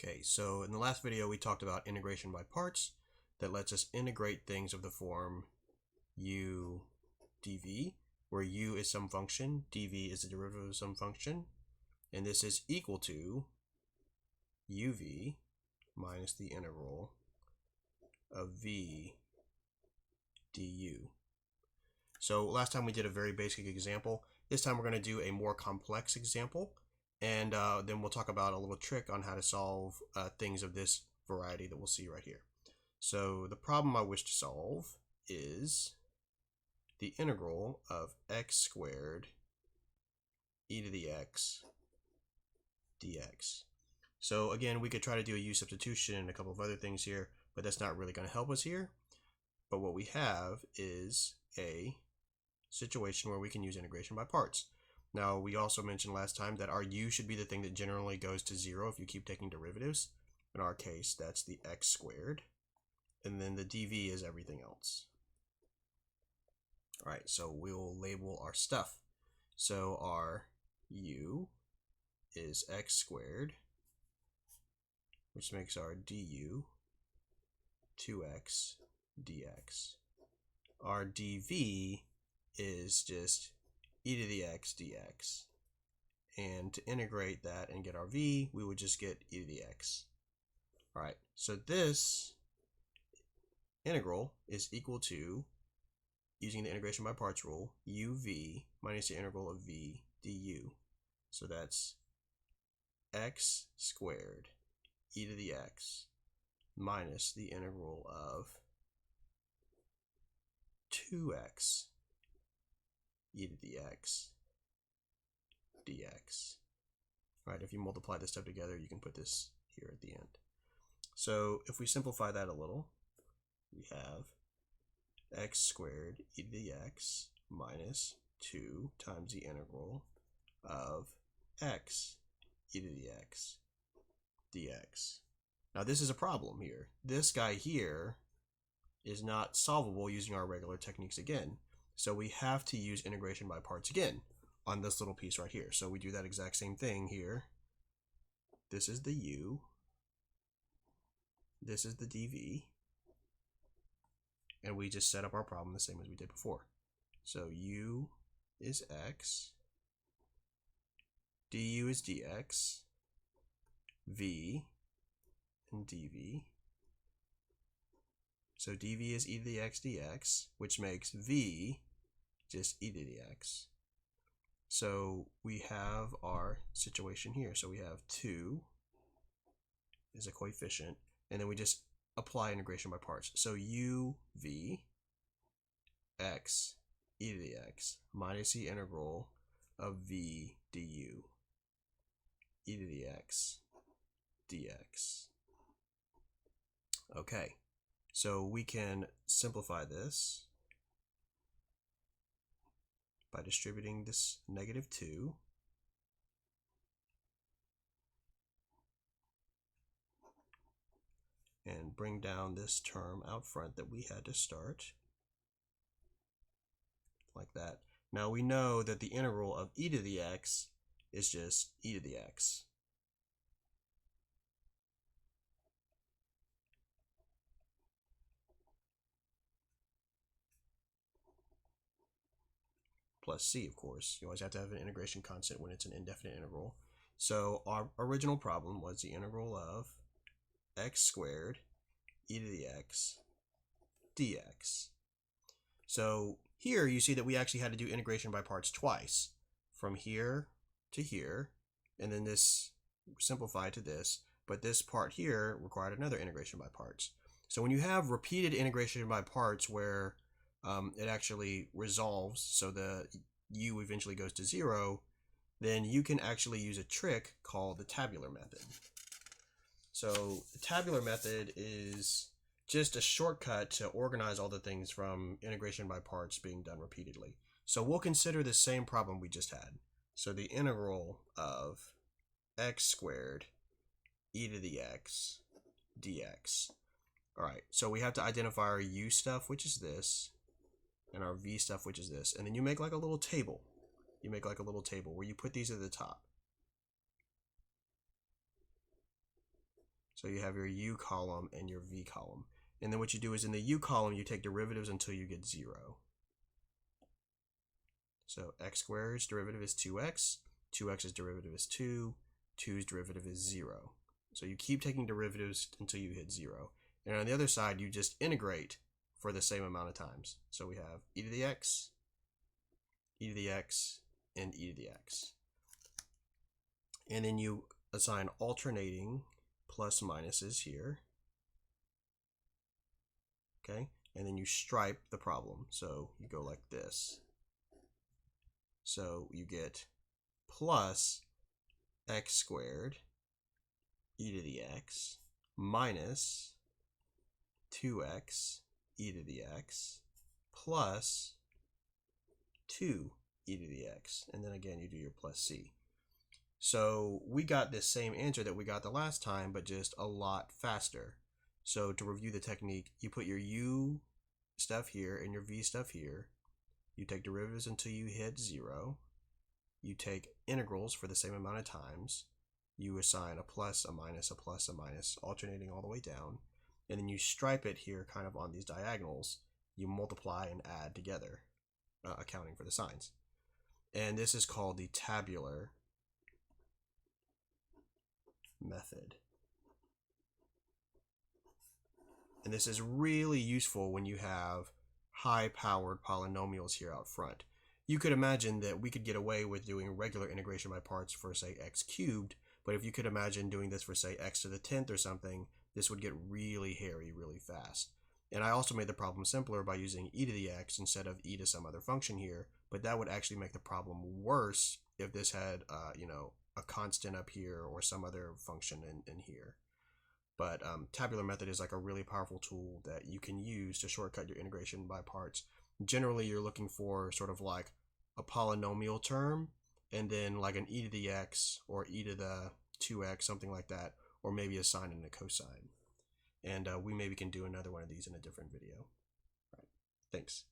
Okay, so in the last video we talked about integration by parts that lets us integrate things of the form u dv, where u is some function, dv is the derivative of some function, and this is equal to uv minus the integral of v du. So last time we did a very basic example. This time we're going to do a more complex example, and then we'll talk about a little trick on how to solve things of this variety that we'll see right here. So the problem I wish to solve is the integral of x squared e to the x dx. So again, we could try to do a u substitution and a couple of other things here, but that's not really going to help us here. But what we have is a situation where we can use integration by parts. Now, we also mentioned last time that our u should be the thing that generally goes to 0 if you keep taking derivatives. In our case, that's the x squared. And then the dv is everything else. All right, so we'll label our stuff. So our u is x squared, which makes our du 2x dx. Our dv is just e to the x dx. And to integrate that and get our v, we would just get e to the x. All right, so this integral is equal to, using the integration by parts rule, uv minus the integral of v du. So that's x squared e to the x minus the integral of 2x e to the x dx. All right, if you multiply this stuff together, you can put this here at the end. So if we simplify that a little, we have x squared e to the x minus 2 times the integral of x e to the x dx. Now this is a problem here. This guy here is not solvable using our regular techniques again. So we have to use integration by parts again on this little piece right here. So we do that exact same thing here. This is the u. This is the dv. And we just set up our problem the same as we did before. So u is x, du is dx, v and dv. So dv is e to the x dx, which makes v just e to the x. So we have our situation here. So we have 2 is a coefficient, and then we just apply integration by parts. So uv x e to the x minus the integral of v du e to the x dx. Okay, so we can simplify this by distributing this -2 and bring down this term out front that we had to start, like that. Now we know that the integral of e to the x is just e to the x. Plus c, of course. You always have to have an integration constant when it's an indefinite integral. So our original problem was the integral of x squared e to the x dx. So here you see that we actually had to do integration by parts twice, from here to here, and then this simplified to this, but this part here required another integration by parts. So when you have repeated integration by parts where it actually resolves, so the u eventually goes to 0, then you can actually use a trick called the tabular method. So the tabular method is just a shortcut to organize all the things from integration by parts being done repeatedly. So we'll consider the same problem we just had. So the integral of x squared e to the x dx. All right, so we have to identify our u stuff, which is this, and our v stuff, which is this. And then you make like a little table. You make like a little table where you put these at the top. So you have your u column and your v column. And then what you do is in the u column, you take derivatives until you get 0. So x squared's derivative is 2x, 2x's derivative is 2, 2's derivative is 0. So you keep taking derivatives until you hit 0. And on the other side, you just integrate for the same amount of times. So we have e to the x, e to the x, and e to the x. And then you assign alternating plus minuses here. Okay, and then you stripe the problem. So you go like this. So you get plus x squared e to the x minus 2x e to the x plus 2 e to the x. And then again, you do your plus c. So we got this same answer that we got the last time, but just a lot faster. So to review the technique, you put your u stuff here and your v stuff here. You take derivatives until you hit 0. You take integrals for the same amount of times. You assign a plus, a minus, a plus, a minus, alternating all the way down. And then you stripe it here kind of on these diagonals. You multiply and add together, accounting for the signs. And this is called the tabular method. And this is really useful when you have high-powered polynomials here out front. You could imagine that we could get away with doing regular integration by parts for, say, x cubed, but if you could imagine doing this for, say, x to the 10th or something, this would get really hairy really fast. And I also made the problem simpler by using e to the x instead of e to some other function here, but that would actually make the problem worse if this had, a constant up here or some other function in here. But tabular method is like a really powerful tool that you can use to shortcut your integration by parts. Generally, you're looking for sort of like a polynomial term and then like an e to the x or e to the 2x, something like that, or maybe a sine and a cosine. And we maybe can do another one of these in a different video. All right. Thanks.